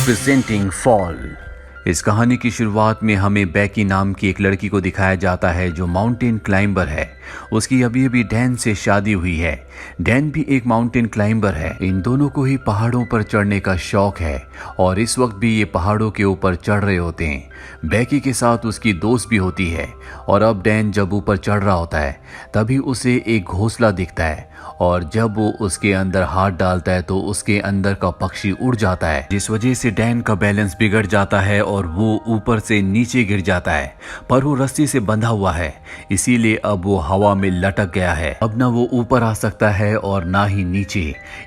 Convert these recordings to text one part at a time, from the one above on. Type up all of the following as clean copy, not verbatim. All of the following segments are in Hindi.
Presenting fall. इस कहानी की शुरुआत में हमें बैकी नाम की एक लड़की को दिखाया जाता है जो माउंटेन क्लाइंबर है। उसकी अभी अभी डैन से शादी हुई है। डैन भी एक माउंटेन क्लाइंबर है। इन दोनों को ही पहाड़ों पर चढ़ने का शौक है और इस वक्त भी ये पहाड़ों के ऊपर चढ़ रहे होते हैं। बैकी के साथ उसकी दोस्त भी होती है और अब डैन जब ऊपर चढ़ रहा होता है तभी उसे एक घोंसला दिखता है और जब वो उसके अंदर हाथ डालता है तो उसके अंदर का पक्षी उड़ जाता है, जिस वजह से डैन का बैलेंस बिगड़ जाता है और वो ऊपर से नीचे गिर जाता है। पर वो रस्सी से बंधा हुआ है इसीलिए अब वो हवा में लटक गया है। अब ना वो ऊपर आ सकता है और ना ही नीचे।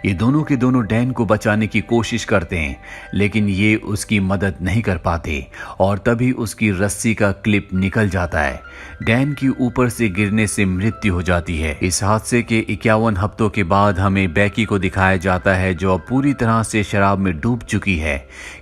ये दोनों के दोनों डैन को बचाने की कोशिश करते हैं लेकिन ये उसकी मदद नहीं कर पाते और तभी उसकी रस्सी का क्लिप निकल जाता है। डैन की ऊपर से गिरने से मृत्यु हो जाती है। इस हादसे के 51 हफ्तों के बाद हमें बैकी को दिखाया जाता है जो अब पूरी तरह से शराब में डूब चुकी है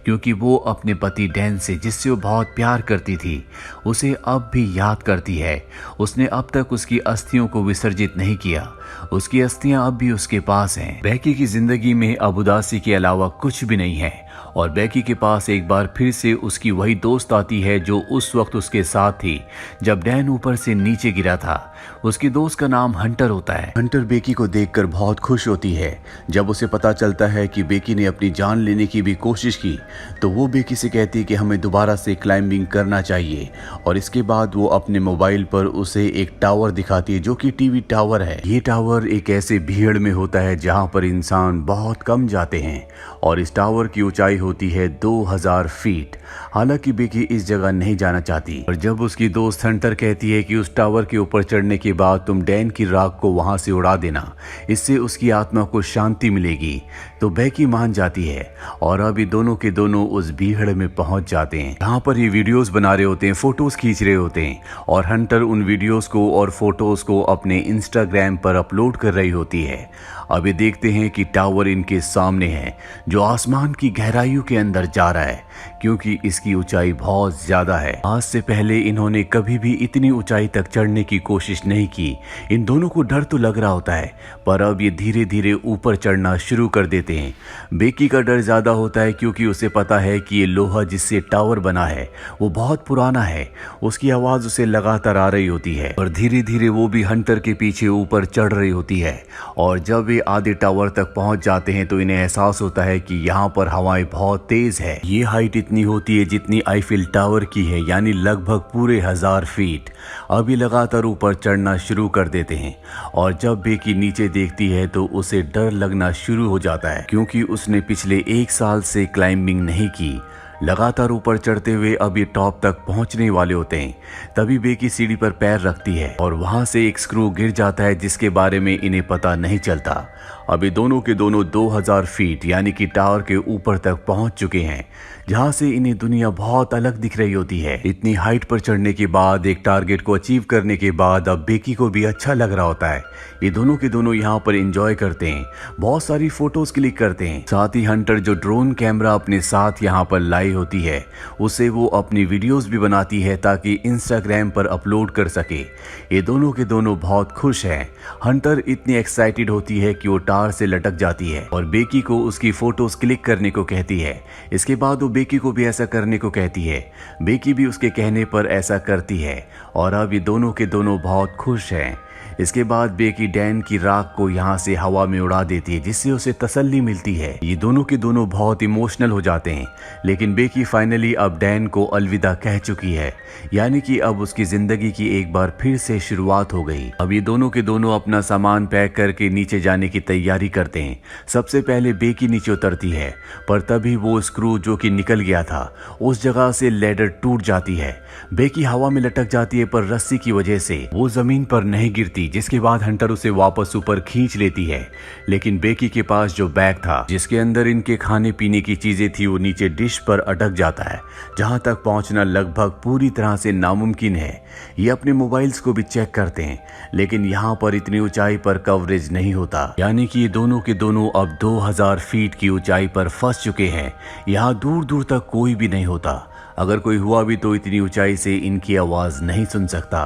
क्योंकि वो अपने पति डैन से, जिससे वो बहुत प्यार करती थी, उसे अब भी याद करती है। उसने अब तक उसकी अस्थियों को विसर्जित नहीं किया। उसकी अस्थियां अब भी उसके पास हैं। बैकी की जिंदगी में अब उदासी के अलावा कुछ भी नहीं है और बैकी के पास एक बार फिर से उसकी वही दोस्त आती है जो उस वक्त उसके साथ थी जब डैन ऊपर से नीचे गिरा था। उसकी दोस्त का नाम हंटर होता है। हंटर बैकी को देखकर बहुत खुश होती है। जब उसे पता चलता है कि बैकी ने अपनी जान लेने की भी कोशिश की तो वो बैकी से कहती है कि हमें दोबारा से क्लाइंबिंग करना चाहिए और इसके बाद वो अपने मोबाइल पर उसे एक टावर दिखाती है जो कि टीवी टावर है। ये टावर एक ऐसे भीड़ में होता है जहाँ पर इंसान बहुत कम जाते हैं और इस टावर की ऊंचाई होती है 2000 फीट। हालांकि बैकी इस जगह नहीं जाना चाहती और जब उसकी दोस्त हंटर कहती है कि उस टावर के ऊपर चढ़ने के बाद तुम डैन की राख को वहां से उड़ा देना, इससे उसकी आत्मा को शांति मिलेगी, तो बैकी मान जाती है और अभी दोनों के दोनों उस भीड़ में पहुंच जाते हैं। यहाँ पर ये वीडियोस बना रहे होते हैं, फोटोज खींच रहे होते हैं और हंटर उन वीडियोस को और फोटोज को अपने इंस्टाग्राम पर अपलोड कर रही होती है। अभी देखते हैं कि टावर इनके सामने है जो आसमान की गहराइयों के अंदर जा रहा है क्योंकि इसकी ऊंचाई बहुत ज्यादा है। आज से पहले इन्होंने कभी भी इतनी ऊंचाई तक चढ़ने की कोशिश नहीं की। इन दोनों को डर तो लग रहा होता है पर अब ये धीरे धीरे ऊपर चढ़ना शुरू कर देते हैं। बैकी का डर ज्यादा होता है क्योंकि उसे पता है कि ये लोहा जिससे टावर बना है वो बहुत पुराना है। उसकी आवाज उसे लगातार आ रही होती है और धीरे धीरे वो भी हंटर के पीछे ऊपर चढ़ रही होती है और जब वे आधे टावर तक पहुंच जाते हैं तो इन्हें एहसास होता है कि यहाँ पर हवाएं बहुत तेज है। ये हाइट इतनी होती है जितनी आईफिल टावर की है, यानी लगभग पूरे 1000 फीट। अभी लगातार ऊपर चढ़ना शुरू कर देते हैं और जब बैकी नीचे देखती है तो उसे डर लगना शुरू हो जाता है क्योंकि उसने पिछले 1 साल से क्लाइंबिंग नहीं की। लगातार ऊपर चढ़ते हुए अब ये टॉप तक पहुंचने वाले होते हैं तभी बैकी सीढ़ी पर पैर रखती है और वहां से एक स्क्रू गिर जाता है जिसके बारे में इन्हें पता नहीं चलता। अभी दोनों के दोनों 2000 फीट यानी कि टावर के ऊपर तक पहुंच चुके हैं जहां से इन्हें दुनिया बहुत अलग दिख रही होती है। इतनी हाइट पर चढ़ने के बाद, एक टारगेट को अचीव करने के बाद अब बैकी को भी अच्छा लग रहा होता है। ये दोनों के दोनों यहाँ पर एंजॉय करते हैं, बहुत सारी फोटोज क्लिक करते हैं। साथ ही हंटर जो ड्रोन कैमरा अपने साथ यहाँ पर लाई होती है उसे वो अपनी वीडियोस भी बनाती है ताकि इंस्टाग्राम पर अपलोड कर सके। ये दोनों के दोनों बहुत खुश हैं। हंटर इतनी एक्साइटेड होती है कि वो टावर से लटक जाती है और बैकी को उसकी फोटोज क्लिक करने को कहती है। इसके बाद वो बैकी को भी ऐसा करने को कहती है। बैकी भी उसके कहने पर ऐसा करती है और अब ये दोनों के दोनों बहुत खुश हैं। इसके बाद बैकी डैन की राख को यहाँ से हवा में उड़ा देती है जिससे उसे तसल्ली मिलती है। ये दोनों के दोनों बहुत इमोशनल हो जाते हैं लेकिन बैकी फाइनली अब डैन को अलविदा कह चुकी है, यानी कि अब उसकी जिंदगी की एक बार फिर से शुरुआत हो गई। अब ये दोनों के दोनों अपना सामान पैक करके नीचे जाने की तैयारी करते हैं। सबसे पहले बैकी नीचे उतरती है पर तभी वो स्क्रू जो कि निकल गया था उस जगह से लैडर टूट जाती है। बैकी हवा में लटक जाती है पर रस्सी की वजह से वो जमीन पर नहीं गिरती, जिसके बाद हंटर उसे वापस ऊपर खींच लेती है। लेकिन बैकी के पास जो बैग था जिसके अंदर इनके खाने पीने की चीजें थी वो नीचे डिश पर अटक जाता है जहां तक पहुंचना लगभग पूरी तरह से नामुमकिन है। ये अपने मोबाइल्स को भी चेक करते हैं लेकिन यहाँ पर इतनी ऊंचाई पर कवरेज नहीं होता, यानी कि ये दोनों के दोनों अब 2000 फीट की ऊंचाई पर फंस चुके हैं। यहाँ दूर दूर तक कोई भी नहीं होता। अगर कोई हुआ भी तो इतनी ऊंचाई से इनकी आवाज नहीं सुन सकता।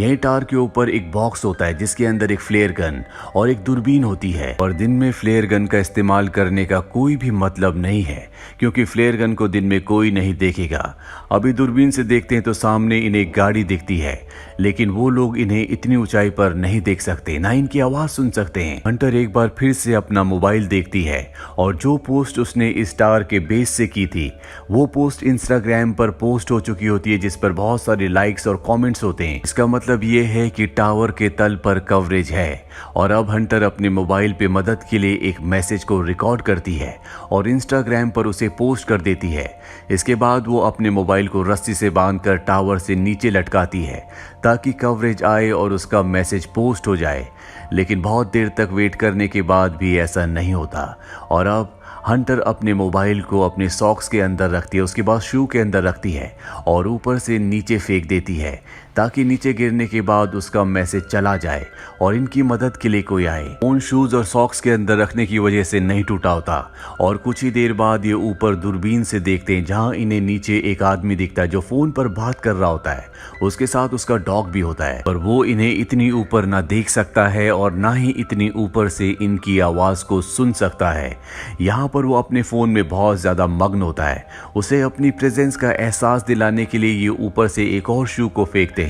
यही टावर के ऊपर एक बॉक्स होता है जिसके अंदर एक फ्लेयर गन और एक दूरबीन होती है। और दिन में फ्लेयर गन का इस्तेमाल करने का कोई भी मतलब नहीं है, क्योंकि फ्लेयर गन को दिन में कोई नहीं देखेगा। अभी दूरबीन से देखते हैं तो सामने इन्हें एक गाड़ी दिखती है, लेकिन वो लोग इन्हें इतनी ऊंचाई पर नहीं देख सकते, ना इनकी आवाज सुन सकते हैं। हंटर एक बार फिर से अपना मोबाइल देखती है और जो पोस्ट उसने इस टावर के बेस से की थी वो पोस्ट इंस्टाग्राम पर पोस्ट हो चुकी होती है, जिस पर बहुत सारे लाइक्स और कमेंट्स होते हैं। इसका मतलब ये है कि टावर के तल पर कवरेज है। और अब हंटर अपने मोबाइल पे मदद के लिए एक मैसेज को रिकॉर्ड करती है और इंस्टाग्राम पर उसे पोस्ट कर देती है। इसके बाद वो अपने मोबाइल को रस्सी से बांधकर टावर से नीचे लटकाती है ताकि कवरेज आए और उसका मैसेज पोस्ट हो जाए। लेकिन बहुत देर तक वेट करने के बाद भी ऐसा नहीं होता। और अब हंटर अपने मोबाइल को अपने सॉक्स के अंदर रखती है, उसके बाद शू के अंदर रखती है और ऊपर से नीचे फेंक देती है ताकि नीचे गिरने के बाद उसका मैसेज चला जाए और इनकी मदद के लिए कोई आए। फोन शूज और सॉक्स के अंदर रखने की वजह से नहीं टूटा होता। और कुछ ही देर बाद ये ऊपर दूरबीन से देखते हैं जहां इन्हें नीचे एक आदमी दिखता है जो फोन पर बात कर रहा होता है। उसके साथ उसका डॉग भी होता है, पर वो इन्हें इतनी ऊपर ना देख सकता है और ना ही इतनी ऊपर से इनकी आवाज को सुन सकता है। यहाँ पर वो अपने फोन में बहुत ज्यादा मग्न होता है। उसे अपनी प्रेजेंस का एहसास दिलाने के लिए ये ऊपर से एक और शू को फेंकते हैं।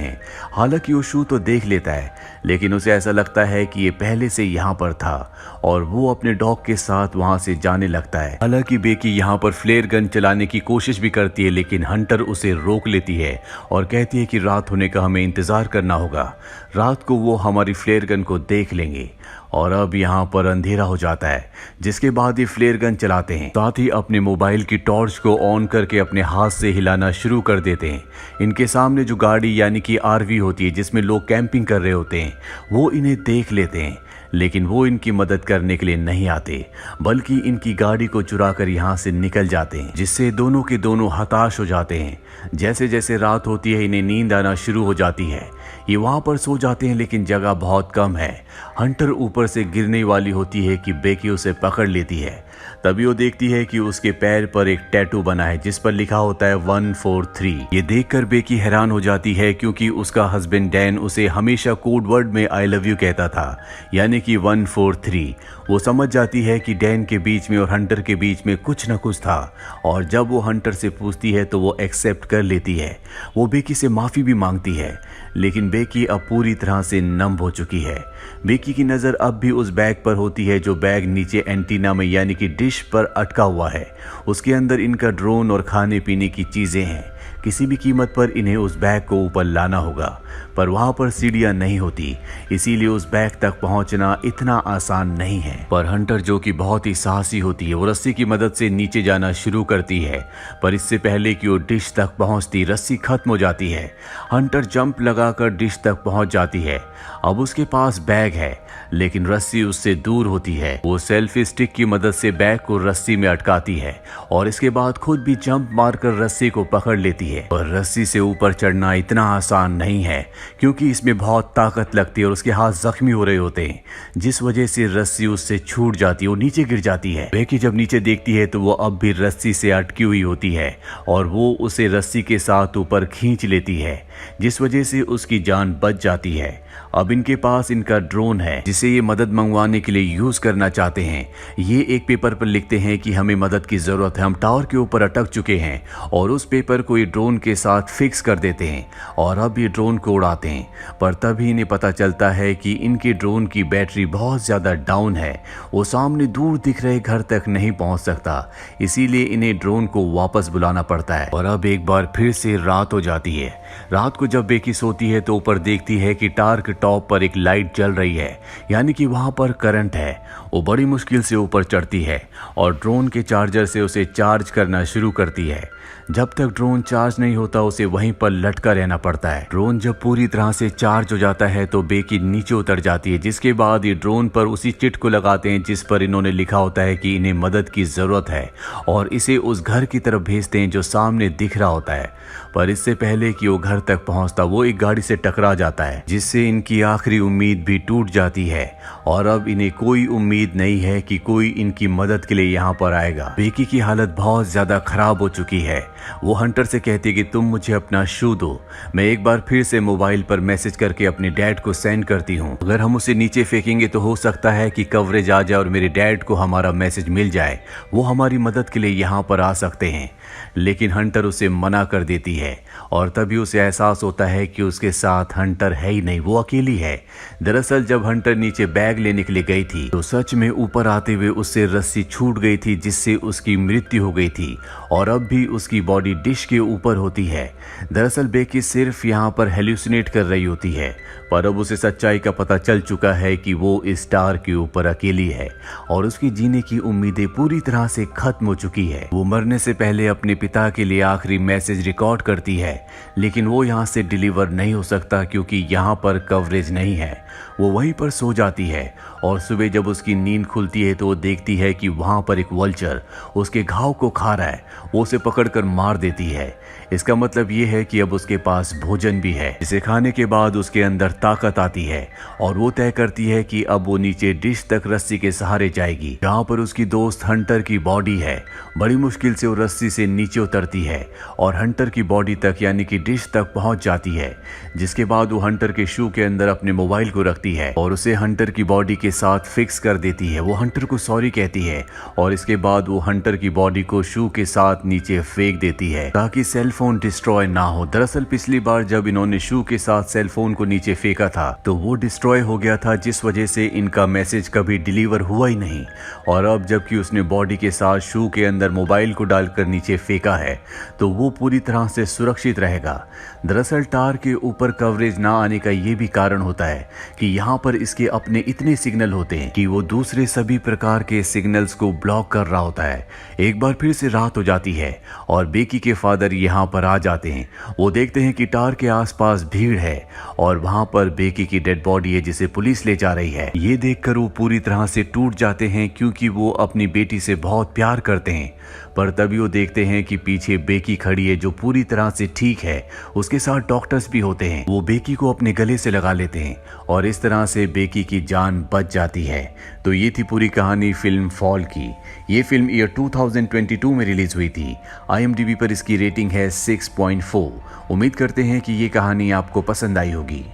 हालांकि वो शू तो देख लेता है, लेकिन उसे ऐसा लगता है कि ये पहले से यहाँ पर था और वो अपने डॉग के साथ वहां से जाने लगता है। हालांकि बेकी यहाँ पर फ्लेयर गन चलाने की कोशिश भी करती है, लेकिन हंटर उसे रोक लेती है और कहती है कि रात होने का हमें इंतजार करना होगा, रात को वो हमारी फ्लेयर गन को देख लेंगे। और अब यहाँ पर अंधेरा हो जाता है, जिसके बाद ये फ्लेयर गन चलाते हैं। साथ ही अपने मोबाइल की टॉर्च को ऑन करके अपने हाथ से हिलाना शुरू कर देते हैं। इनके सामने जो गाड़ी यानी कि आरवी होती है जिसमें लोग कैंपिंग कर रहे होते हैं वो इन्हें देख लेते हैं, लेकिन वो इनकी मदद करने के लिए नहीं आते, बल्कि इनकी गाड़ी को चुरा कर यहाँ से निकल जाते हैं, जिससे दोनों के दोनों हताश हो जाते हैं। जैसे जैसे रात होती है इन्हें नींद आना शुरू हो जाती है। ये वहां पर सो जाते हैं, लेकिन जगह बहुत कम है। हंटर ऊपर से गिरने वाली होती है कि बेकी उसे पकड़ लेती है। तभी वो देखती है कि उसके पैर पर एक टैटू बना है जिस पर लिखा होता है 143। ये देखकर बेकी हैरान हो जाती है, क्योंकि उसका हस्बैंड डैन उसे हमेशा कोड वर्ड में आई लव यू कहता था, यानी कि 143। वो समझ जाती है कि डैन के बीच में और हंटर के बीच में कुछ न कुछ था, और जब वो हंटर से पूछती है तो वो एक्सेप्ट कर लेती है। वो बेकी से माफी भी मांगती है, लेकिन बेकी अब पूरी तरह से नम हो चुकी है। बेकी की नजर अब भी उस बैग पर होती है जो बैग नीचे एंटीना में यानी कि डिश पर अटका हुआ है। उसके अंदर इनका ड्रोन और खाने पीने की चीजें हैं। किसी भी कीमत पर इन्हें उस बैग को ऊपर लाना होगा, पर वहां पर सीढ़ियां नहीं होती, इसीलिए उस बैग तक पहुंचना इतना आसान नहीं है। पर हंटर, जो कि बहुत ही साहसी होती है, वो रस्सी की मदद से नीचे जाना शुरू करती है, पर इससे पहले कि वो डिश तक पहुंचती रस्सी खत्म हो जाती है। हंटर जंप लगाकर डिश तक पहुंच जाती है। अब उसके पास बैग है, लेकिन रस्सी उससे दूर होती है। वो सेल्फी स्टिक की मदद से बैग को रस्सी में अटकाती है और इसके बाद खुद भी जंप मारकर रस्सी को पकड़ लेती है। और रस्सी से ऊपर चढ़ना इतना आसान नहीं है, क्योंकि इसमें बहुत ताकत लगती है और उसके हाथ जख्मी हो रहे होते हैं, जिस वजह से रस्सी उससे छूट जाती है, वो नीचे गिर जाती है। बेकी जब नीचे देखती है तो वो अब भी रस्सी से अटकी हुई होती है और वो उसे रस्सी के साथ ऊपर खींच लेती है, जिस वजह से उसकी जान बच जाती है। अब इनके पास इनका ड्रोन है जिसे ये मदद मंगवाने के लिए यूज करना चाहते हैं। ये एक पेपर पर लिखते हैं कि हमें मदद की जरूरत है, हम टावर के ऊपर अटक चुके हैं, और उस पेपर को ये ड्रोन के साथ फिक्स कर देते हैं और अब ये ड्रोन को उड़ाते हैं। पर तभी इन्हें पता चलता है कि इनके ड्रोन की बैटरी बहुत ज्यादा डाउन है, वो सामने दूर दिख रहे घर तक नहीं पहुंच सकता, इसीलिए इन्हें ड्रोन को वापस बुलाना पड़ता है। और अब एक बार फिर से रात हो जाती है। रात को जब बेकी सोती है तो ऊपर देखती है कि टावर के टॉप पर एक लाइट जल रही है, यानी कि वहां पर करंट है। वो बड़ी मुश्किल से ऊपर चढ़ती है और ड्रोन के चार्जर से उसे चार्ज करना शुरू करती है। जब तक ड्रोन चार्ज नहीं होता उसे वहीं पर लटका रहना पड़ता है। ड्रोन जब पूरी तरह से चार्ज हो जाता है तो बेकी नीचे उतर जाती है, जिसके बाद ये ड्रोन पर उसी चिट को लगाते हैं जिस पर इन्होंने लिखा होता है कि इन्हें मदद की जरूरत है, और इसे उस घर की तरफ भेजते हैं जो सामने दिख रहा होता है। पर इससे पहले कि वो घर तक तक पहुंचता वो एक गाड़ी से टकरा जाता है, जिससे इनकी आखिरी उम्मीद भी टूट जाती है और अब इन्हें कोई उम्मीद नहीं है कि कोई इनकी मदद के लिए यहाँ पर आएगा। बेकी की हालत बहुत ज्यादा खराब हो चुकी है। वो हंटर से कहती कि तुम मुझे अपना शू दो। मैं एक बार फिर से मोबाइल पर मैसेज करके अपने डैड को सेंड करती हूँ। अगर हम उसे नीचे फेंकेंगे तो हो सकता है कि कवरेज आ जाए और मेरे डैड को हमारा मैसेज मिल जाए। वो हमारी मदद के लिए यहाँ पर आ सकते हैं। लेकिन हंटर उसे मना कर देती है और तभी उसे एहसास होता है कि उसके साथ हंटर है ही नहीं, वो अकेली है। दरअसल जब हंटर नीचे बैग लेने के लिए गई थी तो सच में ऊपर आते हुए उससे रस्सी छूट गई थी, जिससे उसकी मृत्यु हो गई थी और अब भी उसकी बॉडी डिश के ऊपर होती है। दरअसल बेकी सिर्फ यहाँ पर हेल्यूसिनेट कर रही होती है, पर अब उसे सच्चाई का पता चल चुका है कि वो इस स्टार के ऊपर अकेली है और उसकी जीने की उम्मीदें पूरी तरह से खत्म हो चुकी है। वो मरने से पहले अपने पिता के लिए आखिरी मैसेज रिकॉर्ड करती है, लेकिन वो यहाँ से डिलीवर नहीं हो सकता क्योंकि यहाँ पर कवरेज नहीं है। वो वहीं पर सो जाती है और सुबह जब उसकी नींद खुलती है तो वो देखती है कि वहां पर एक वल्चर उसके घाव को खा रहा है। वो उसे पकड़कर मार देती है। इसका मतलब ये है कि अब उसके पास भोजन भी है, जिसे खाने के बाद उसके अंदर ताकत आती है और वो तय करती है कि अब वो नीचे डिश तक रस्सी के सहारे जाएगी, जहाँ पर उसकी दोस्त हंटर की बॉडी है। बड़ी मुश्किल से वो रस्सी से नीचे उतरती है और हंटर की बॉडी तक यानी कि डिश तक पहुंच जाती है, जिसके बाद वो हंटर के शू के अंदर अपने मोबाइल को रखती है और उसे हंटर की बॉडी के साथ फिक्स कर देती है। वो हंटर को सॉरी कहती है और इसके बाद वो हंटर की बॉडी को शू के साथ नीचे फेंक देती है ताकि सेल फोन डिस्ट्रॉय ना हो। दरअसल पिछली बार जब इन्होंने शू के साथ सेल फोन को नीचे फेंका था तो वो डिस्ट्रॉय हो गया था, जिस वजह से इनका मैसेज कभी डिलीवर हुआ ही नहीं। और अब जबकि उसने बॉडी के साथ शू के अंदर मोबाइल को डालकर नीचे फेंका है तो वो पूरी तरह से सुरक्षित रहेगा। दरअसल टार के ऊपर कवरेज ना आने का ये भी कारण होता है कि यहाँ पर इसके अपने इतने सिग्नल होते हैं कि वो दूसरे सभी प्रकार के सिग्नल्स को ब्लॉक कर रहा होता है। एक बार फिर से रात हो जाती है और बेकी के फादर यहाँ पर आ जाते हैं। वो देखते हैं कि टार के आसपास भीड़ है और वहां पर बेकी की डेड बॉडी है जिसे पुलिस ले जा रही है। ये देखकर वो पूरी तरह से टूट जाते हैं क्योंकि वो अपनी बेटी से बहुत प्यार करते हैं। पर तभी वो देखते हैं कि पीछे बेकी खड़ी है जो पूरी तरह से ठीक है। उसके साथ डॉक्टर्स भी होते हैं। वो बेकी को अपने गले से लगा लेते हैं और इस तरह से बेकी की जान बच जाती है। तो ये थी पूरी कहानी फिल्म फॉल की। ये फिल्म ईयर 2022 में रिलीज हुई थी। IMDb पर इसकी रेटिंग है 6.4। उम्मीद करते हैं कि ये कहानी आपको पसंद आई होगी।